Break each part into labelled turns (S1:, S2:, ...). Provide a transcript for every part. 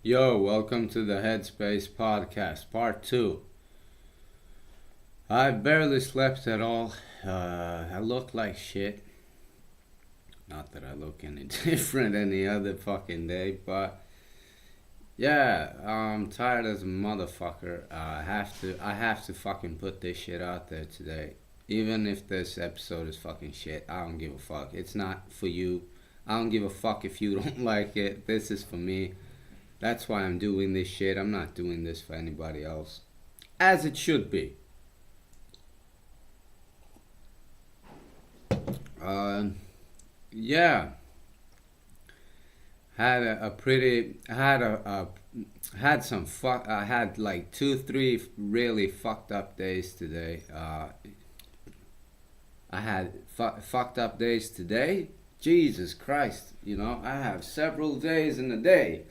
S1: Yo, welcome to the Headspace Podcast, Part 2. I barely slept at all. I look like shit. Not that I look any different any other fucking day, but yeah, I'm tired as a motherfucker. I have to fucking put this shit out there today. Even if this episode is fucking shit, I don't give a fuck. It's not for you. I don't give a fuck if you don't like it. This is for me. That's why I'm doing this shit. I'm not doing this for anybody else. As it should be. Uh, yeah. Had a pretty. Had some fuck. I had like 2, 3 really fucked up days today. I had fucked up days today. Jesus Christ, I have several days in a day.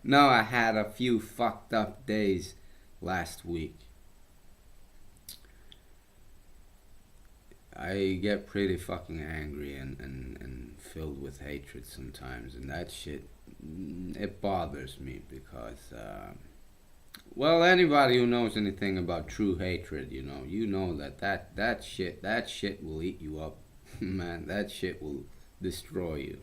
S1: No, I had a few fucked up days last week. I get pretty fucking angry and filled with hatred sometimes, and that shit, it bothers me because, well, anybody who knows anything about true hatred, you know that shit will eat you up. Man, that shit will destroy you.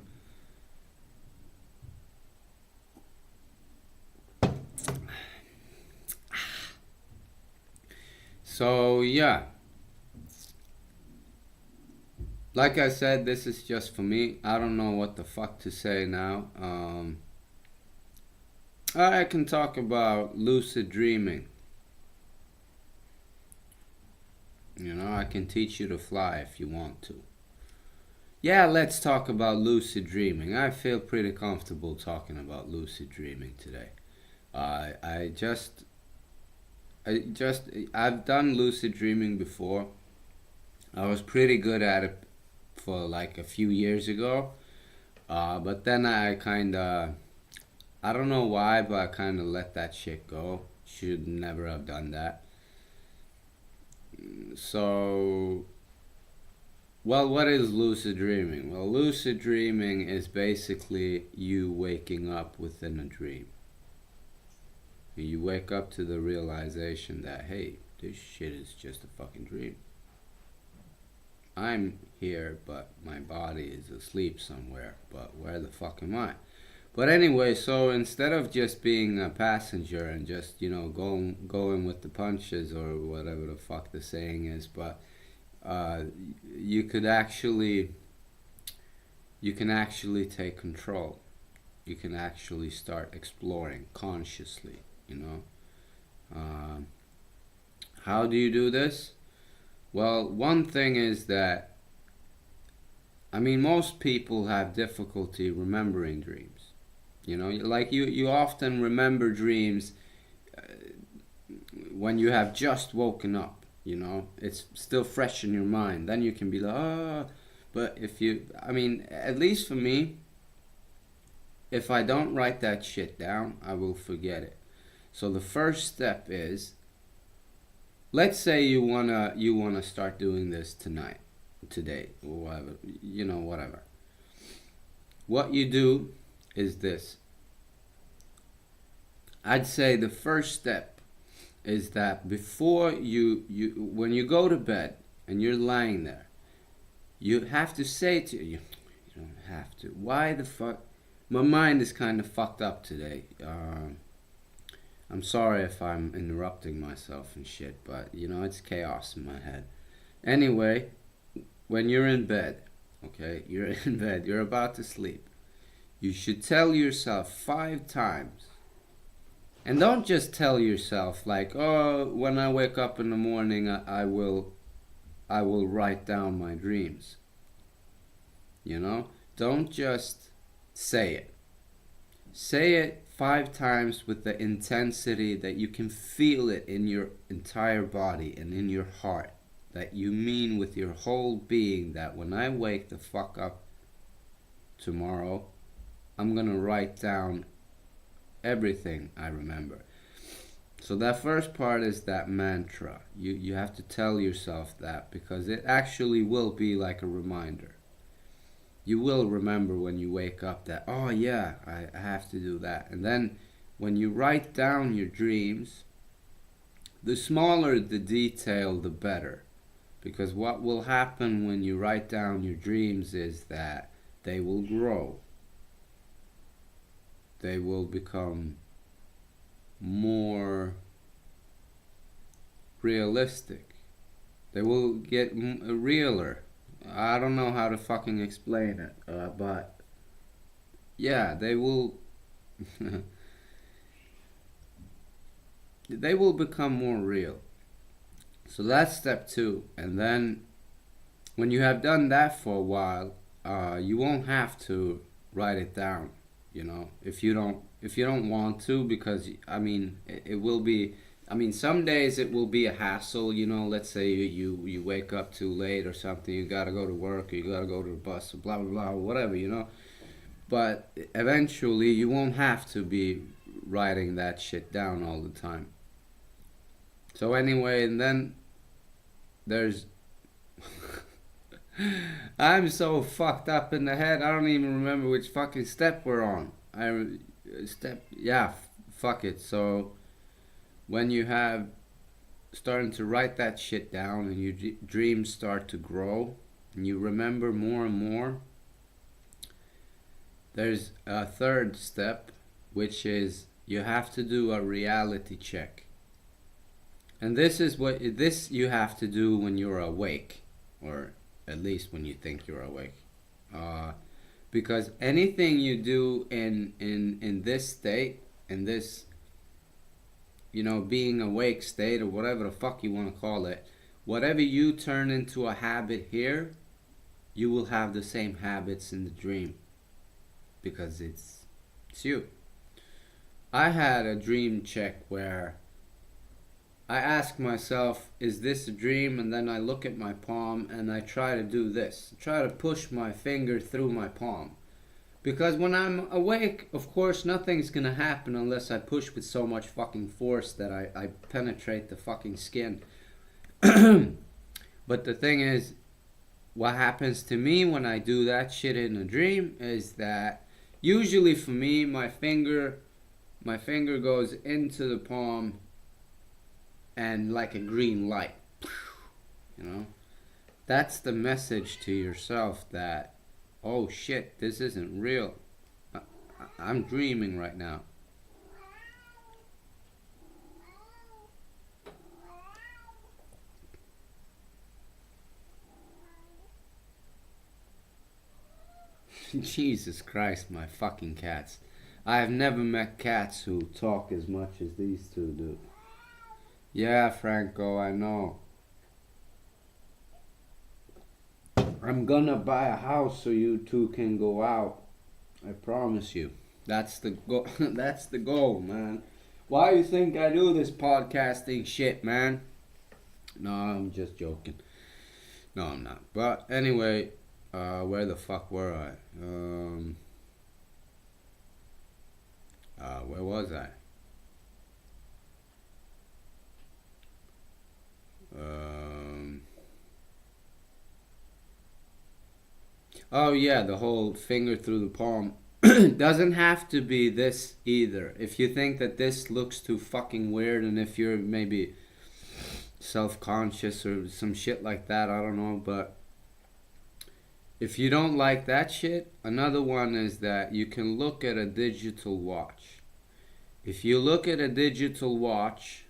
S1: So, yeah, like I said, this is just for me. I don't know what the fuck to say now. I can talk about lucid dreaming. I can teach you to fly if you want to. Yeah, let's talk about lucid dreaming. I feel pretty comfortable talking about lucid dreaming today. I I just I've done lucid dreaming before. I was pretty good at it for like a few years ago. But then I don't know why, but I kind of let that shit go. Should never have done that. So, well, what is lucid dreaming? Well, lucid dreaming is basically you waking up within a dream. You wake up to the realization that, hey, this shit is just a fucking dream. I'm here, but my body is asleep somewhere. But where the fuck am I? But anyway, so instead of just being a passenger and just going with the punches or whatever the fuck the saying is, but uh, you could actually you can actually take control. You can actually start exploring consciously. You know, Um how do you do this? Well, one thing is that I mean most people have difficulty remembering dreams. Like you often remember dreams when you have just woken up. It's still fresh in your mind. Then you can be like, oh, but I mean, at least for me, if I don't write that shit down, I will forget it. So the first step is, let's say you wanna start doing this tonight, today, or whatever, whatever. What you do is this. I'd say the first step is that before you when you go to bed and you're lying there, you have to say to you don't have to. Why the fuck? My mind is kind of fucked up today. I'm sorry if I'm interrupting myself and shit, but it's chaos in my head. Anyway, when you're in bed, okay, you're in bed, you're about to sleep. You should tell yourself 5 times. And don't just tell yourself like, "Oh, when I wake up in the morning, I will write down my dreams." Don't just say it. Say it 5 times with the intensity that you can feel it in your entire body and in your heart. That you mean with your whole being that when I wake the fuck up tomorrow, I'm gonna write down everything I remember. So that first part is that mantra. You have to tell yourself that because it actually will be like a reminder. you will remember when you wake up that, oh yeah, I have to do that. And then when you write down your dreams, the smaller the detail, the better. Because what will happen when you write down your dreams is that they will grow. They will become more realistic. They will get realer. I don't know how to fucking explain it, but yeah, they will. They will become more real. So that's step 2, and then when you have done that for a while, you won't have to write it down. If you don't want to, because I mean, it will be. I mean, some days it will be a hassle. Let's say you wake up too late or something. You gotta go to work, or you gotta go to the bus, or blah blah blah, or whatever. But eventually, you won't have to be writing that shit down all the time. So anyway, and then there's I'm so fucked up in the head. I don't even remember which fucking step we're on. Fuck it. So when you have starting to write that shit down and your dreams start to grow and you remember more and more, there's a third step, which is you have to do a reality check. And this you have to do when you're awake, or at least when you think you're awake. Because anything you do in this state, in this, being awake state, or whatever the fuck you want to call it, whatever you turn into a habit here, you will have the same habits in the dream. Because it's you. I had a dream check where I ask myself, is this a dream? And then I look at my palm and I try to do this. Try to push my finger through my palm. Because when I'm awake, of course, nothing's going to happen unless I push with so much fucking force that I penetrate the fucking skin. But the thing is, what happens to me when I do that shit in a dream is that usually for me, my finger goes into the palm and like a green light. That's the message to yourself that, oh shit, this isn't real. I'm dreaming right now. Jesus Christ, my fucking cats. I have never met cats who talk as much as these two do. Yeah, Franco, I know. I'm gonna buy a house so you two can go out. I promise you. That's the goal. That's the goal, man. Why you think I do this podcasting shit, man? No, I'm just joking. No, I'm not. But anyway, where the fuck were I? Where was I? Oh yeah, the whole finger through the palm. Doesn't have to be this either. If you think that this looks too fucking weird, and if you're maybe self-conscious or some shit like that, I don't know, but if you don't like that shit, another one is that you can look at a digital watch. If you look at a digital watch,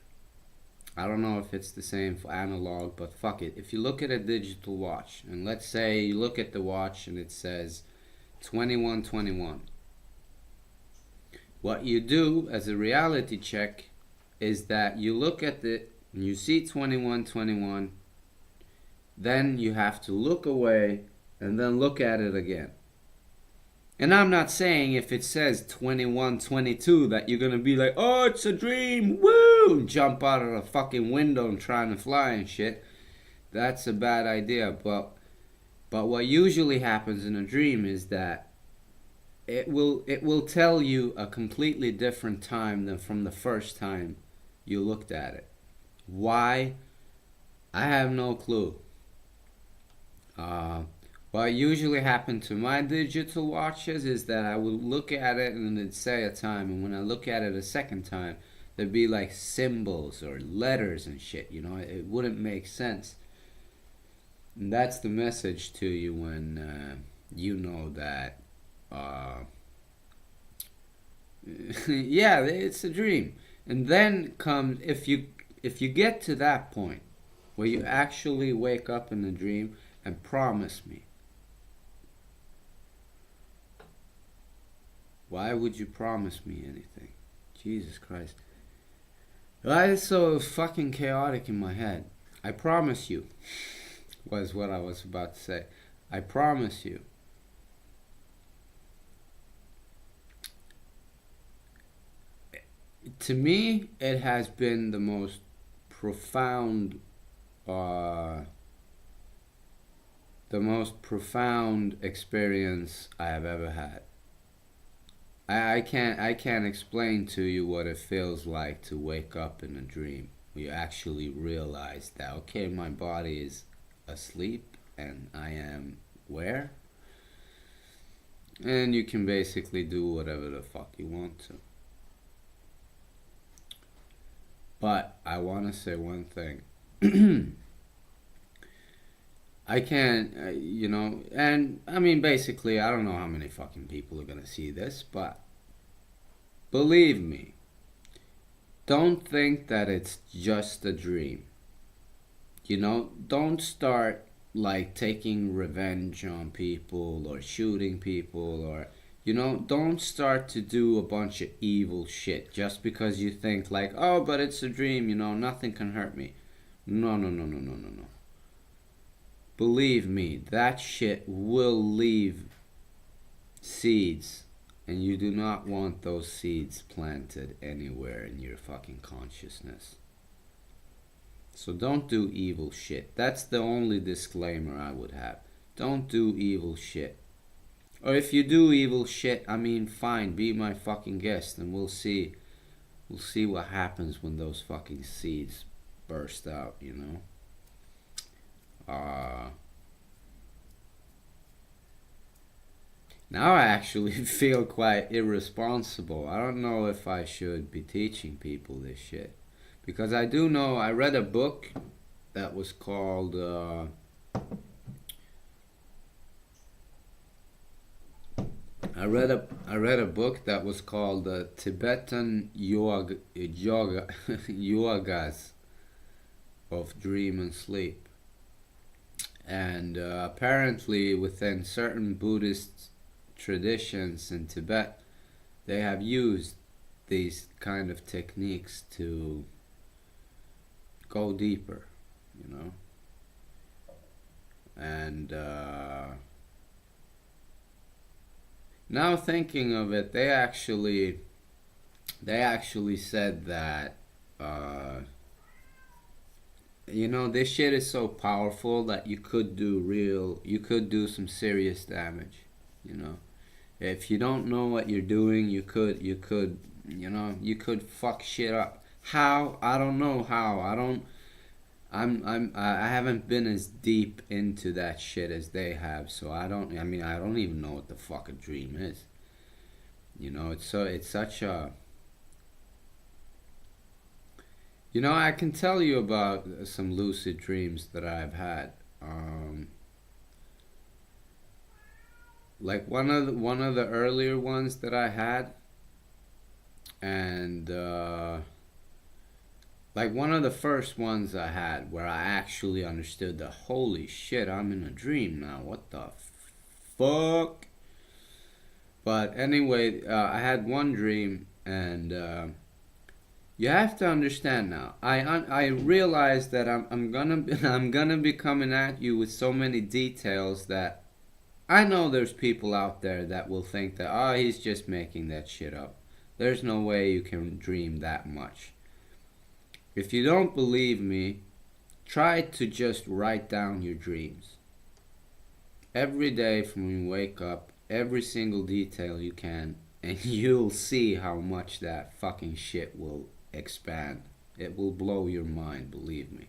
S1: I don't know if it's the same for analog, but fuck it. If you look at a digital watch, and let's say you look at the watch and it says 2121. What you do as a reality check is that you look at it and you see 2121, then you have to look away and then look at it again. And I'm not saying if it says 2122 that you're going to be like, oh, it's a dream, woo, and jump out of the fucking window and trying to fly and shit. That's a bad idea. But what usually happens in a dream is that it will tell you a completely different time than from the first time you looked at it. Why? I have no clue. What usually happened to my digital watches is that I would look at it and it'd say a time, and when I look at it a second time, there'd be like symbols or letters and shit. It wouldn't make sense. And that's the message to you when you know that. Yeah, it's a dream. And then comes if you get to that point where you actually wake up in a dream and promise me. Why would you promise me anything? Jesus Christ. Why is so fucking chaotic in my head? I promise you, was what I was about to say. I promise you. To me, it has been the most profound, experience I have ever had. I can't explain to you what it feels like to wake up in a dream. You actually realize that, okay, my body is asleep and I am where? And you can basically do whatever the fuck you want to. But I want to say one thing. I can't, and I mean, basically, I don't know how many fucking people are gonna see this, but believe me, don't think that it's just a dream. Don't start like taking revenge on people or shooting people or, don't start to do a bunch of evil shit just because you think like, oh, but it's a dream, nothing can hurt me. No, no, no, no, no, no, no. Believe me, that shit will leave seeds, and you do not want those seeds planted anywhere in your fucking consciousness. So don't do evil shit. That's the only disclaimer I would have. Don't do evil shit. Or if you do evil shit, I mean, fine, be my fucking guest, and we'll see. We'll see what happens when those fucking seeds burst out, Now I actually feel quite irresponsible. I don't know if I should be teaching people this shit. Because I do know, I read a book that was called, I read a book that was called Tibetan Yogas of Dream and Sleep. And apparently within certain Buddhist traditions in Tibet, they have used these kind of techniques to go deeper, and now thinking of it, they actually said that this shit is so powerful that you could do some serious damage. If you don't know what you're doing, you could fuck shit up. How? I don't know how. I haven't been as deep into that shit as they have, so I don't even know what the fuck a dream is. It's such a, I can tell you about some lucid dreams that I've had. Like one of the earlier ones that I had, and like one of the first ones I had where I actually understood that, holy shit, I'm in a dream now, what the fuck. But anyway, I had one dream, and you have to understand now. I realize that I'm gonna be coming at you with so many details that I know there's people out there that will think that, oh, he's just making that shit up. There's no way you can dream that much. If you don't believe me, try to just write down your dreams. Every day from when you wake up, every single detail you can, and you'll see how much that fucking shit will expand. It will blow your mind, believe me.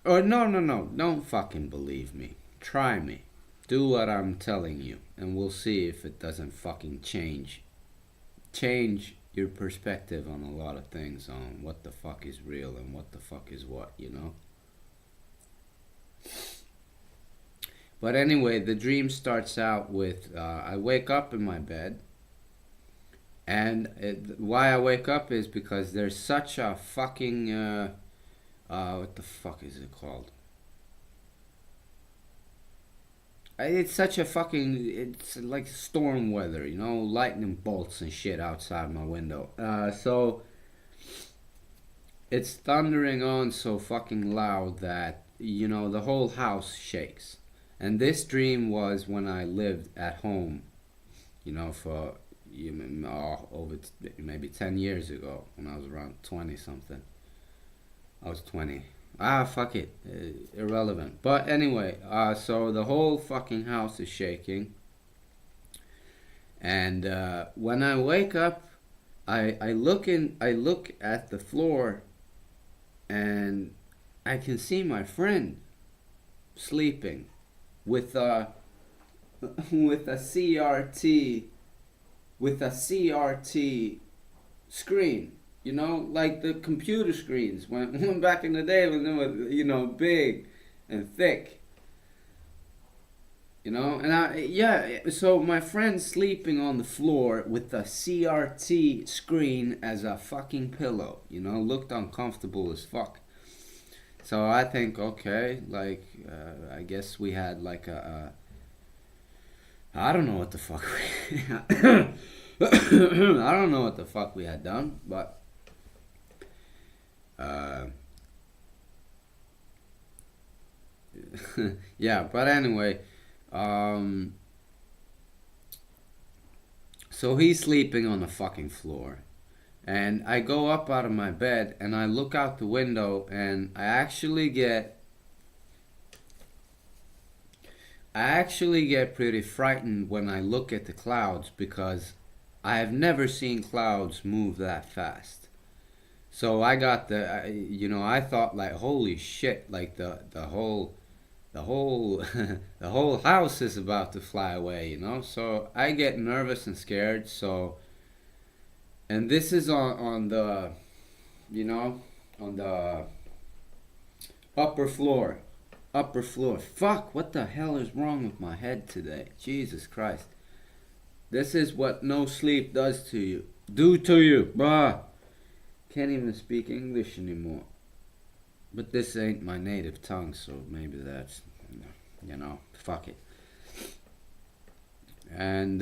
S1: Or no, don't fucking believe me. Try me. Do what I'm telling you, and we'll see if it doesn't fucking change your perspective on a lot of things, on what the fuck is real and what the fuck is what, you know? But anyway, the dream starts out with I wake up in my bed, and why I wake up is because there's such a fucking what the fuck is it called? It's such a fucking, it's like storm weather, you know, lightning bolts and shit outside my window. So it's thundering on so fucking loud that, you know, the whole house shakes. And this dream was when I lived at home, you know, for over maybe 10 years ago, when I was around 20 something. I was 20. Fuck it. Irrelevant. But anyway, so the whole fucking house is shaking. And when I wake up, I look at the floor, and I can see my friend sleeping with a CRT screen. You know, like the computer screens when back in the day when they were, you know, big and thick. You know, and so my friend's sleeping on the floor with a CRT screen as a fucking pillow. You know, looked uncomfortable as fuck. So I think, okay, like, I guess we had like I don't know what the fuck I don't know what the fuck we had done, but yeah, but anyway, so he's sleeping on the fucking floor, and I go up out of my bed and I look out the window, and I actually get pretty frightened when I look at the clouds, because I have never seen clouds move that fast. So I got I thought like, holy shit, like the whole the whole house is about to fly away, you know. So I get nervous and scared. So, and this is on the, you know, on the upper floor. Fuck, what the hell is wrong with my head today? Jesus Christ. This is what no sleep does to you. Bruh. Can't even speak English anymore. But this ain't my native tongue, so maybe that's, you know, fuck it. And,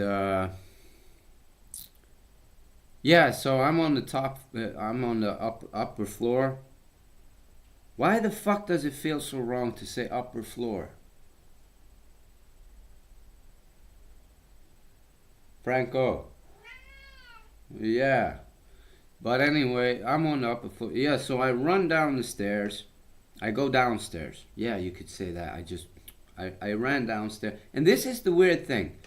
S1: yeah, so I'm on the upper floor. Why the fuck does it feel so wrong to say upper floor? Franco. Yeah. But anyway, I'm on the upper floor. Yeah, so I run down the stairs. I go downstairs. Yeah, you could say that. I ran downstairs. And this is the weird thing.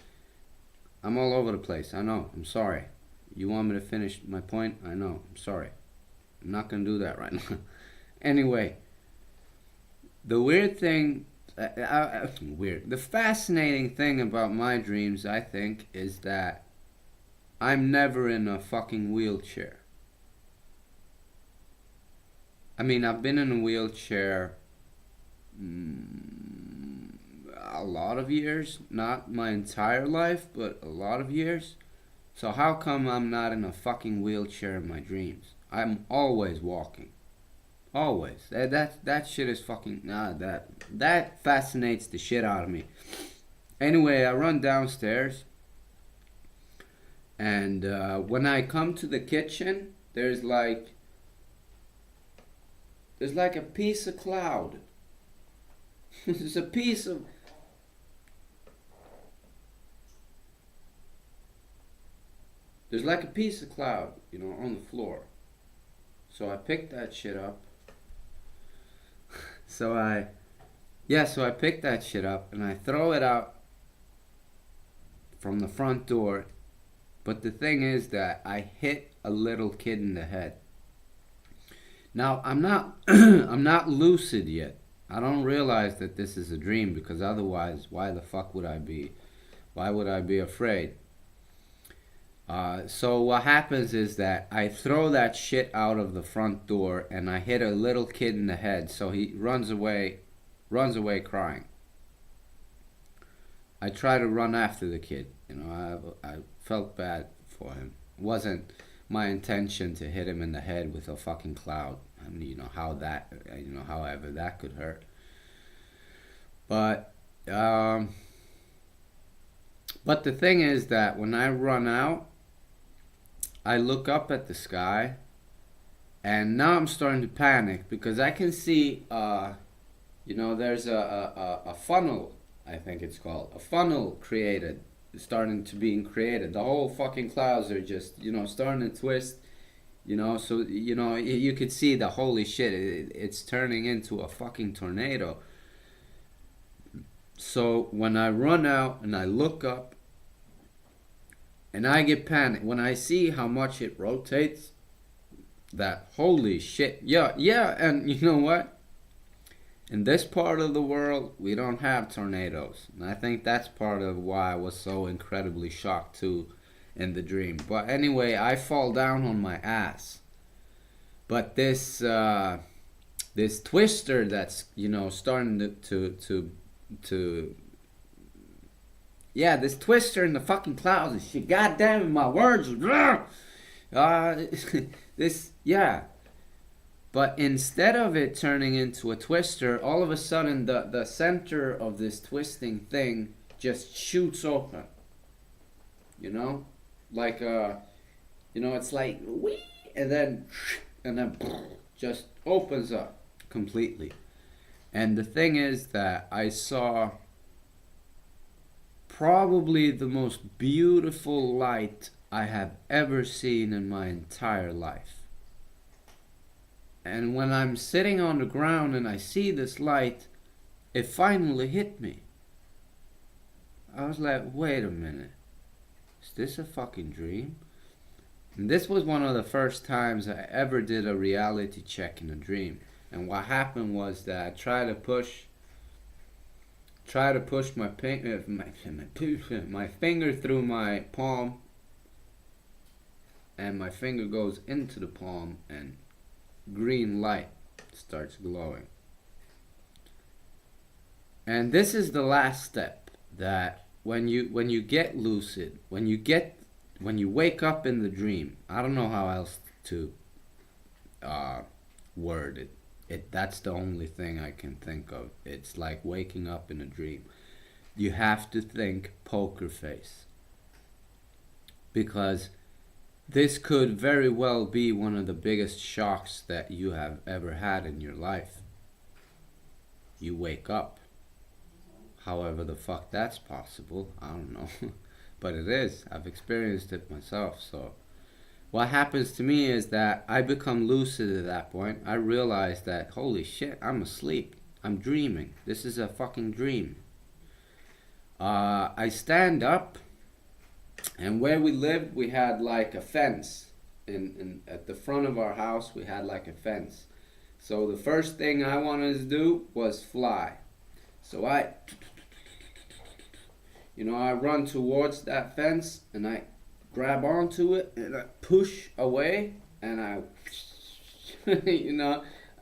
S1: I'm all over the place. I know. I'm sorry. You want me to finish my point? I know. I'm sorry. I'm not going to do that right now. Anyway, the weird thing, the fascinating thing about my dreams, I think, is that I'm never in a fucking wheelchair. I mean, I've been in a wheelchair a lot of years, not my entire life, but a lot of years. So how come I'm not in a fucking wheelchair in my dreams? I'm always walking. Always. That shit is fucking, that fascinates the shit out of me. Anyway, I run downstairs, and when I come to the kitchen, there's like a piece of cloud. There's a piece of... There's like a piece of cloud, you know, on the floor. So I picked that shit up. So I pick that shit up and I throw it out from the front door. But the thing is that I hit a little kid in the head. Now I'm not I'm not lucid yet. I don't realize that this is a dream, because otherwise, why the fuck would I be? Why would I be afraid? So what happens is that I throw that shit out of the front door and I hit a little kid in the head. So he runs away crying. I try to run after the kid. I felt bad for him. It wasn't my intention to hit him in the head with a fucking cloud. I mean, however that could hurt. But the thing is that when I run out, I look up at the sky, and now I'm starting to panic because I can see, there's a funnel, I think it's called, a funnel starting to being created. The whole fucking clouds are just, starting to twist, so, you could see the holy shit, it's turning into a fucking tornado. So when I run out and I look up, and I get panicked when I see how much it rotates. That holy shit. Yeah, and you know what? In this part of the world, we don't have tornadoes. And I think that's part of why I was so incredibly shocked too in the dream. But anyway, I fall down on my ass. But this twister that's, starting to this twister in the fucking clouds and shit. God damn it, my words. But instead of it turning into a twister, all of a sudden the center of this twisting thing just shoots open. Like it's like wee, and then just opens up completely. And the thing is that I saw probably the most beautiful light I have ever seen in my entire life. And when I'm sitting on the ground and I see this light, it finally hit me. I was like, wait a minute. Is this a fucking dream? And this was one of the first times I ever did a reality check in a dream. And what happened was that I tried to push my finger through my palm, and my finger goes into the palm, and green light starts glowing. And this is the last step, that when you get lucid, when you wake up in the dream, I don't know how else to word it. That's the only thing I can think of. It's like waking up in a dream. You have to think poker face. Because this could very well be one of the biggest shocks that you have ever had in your life. You wake up. However the fuck that's possible, I don't know. But it is. I've experienced it myself, so... What happens to me is that I become lucid at that point. I realize that, holy shit, I'm asleep. I'm dreaming. This is a fucking dream. I stand up, and where we lived, we had like a fence. At the front of our house, we had like a fence. So the first thing I wanted to do was fly. So I run towards that fence, and I grab onto it, and I push away, and I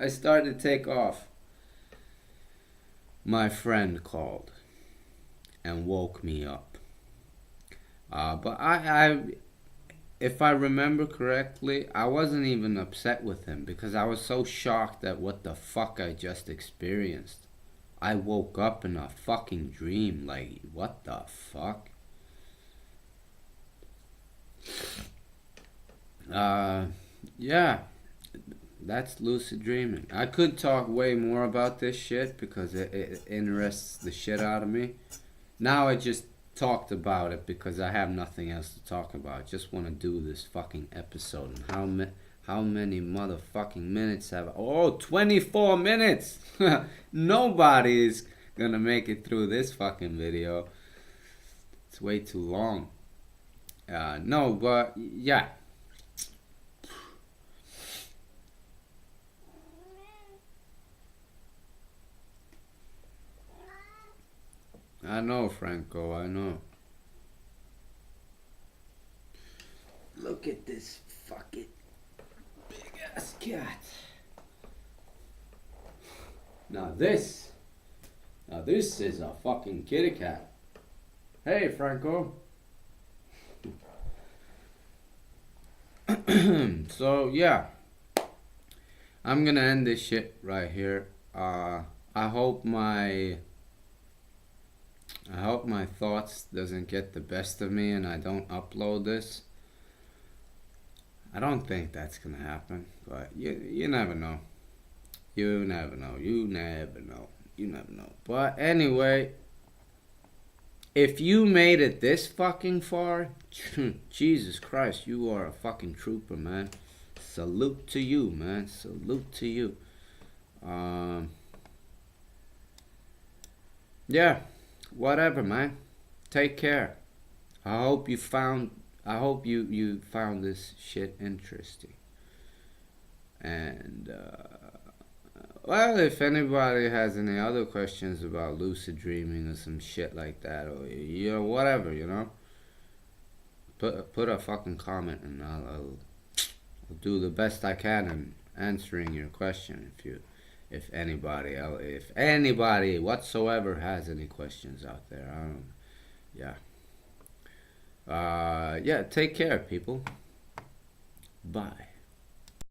S1: start to take off. My friend called and woke me up. But if I remember correctly, I wasn't even upset with him because I was so shocked at what the fuck I just experienced. I woke up in a fucking dream. Like, what the fuck? That's lucid dreaming. I could talk way more about this shit because it interests the shit out of me. Now I just talked about it because I have nothing else to talk about. I just want to do this fucking episode. And how many motherfucking minutes have 24 minutes! Nobody's gonna make it through this fucking video. It's way too long. No, but yeah. I know, Franco, I know. Look at this fucking big ass cat. Now this is a fucking kitty cat. Hey, Franco. So yeah, I'm gonna end this shit right here. I hope my thoughts doesn't get the best of me and I don't upload this. I don't think that's gonna happen, but you never know. You never know. You never know. You never know. But anyway, if you made it this fucking far, Jesus Christ, you are a fucking trooper, man. Salute to you, man. Salute to you. Yeah, whatever, man. Take care. I hope you found this shit interesting. And well, if anybody has any other questions about lucid dreaming or some shit like that, or whatever, put a fucking comment, and I'll do the best I can in answering your question. If anybody whatsoever has any questions out there, yeah. Yeah, take care, people. Bye.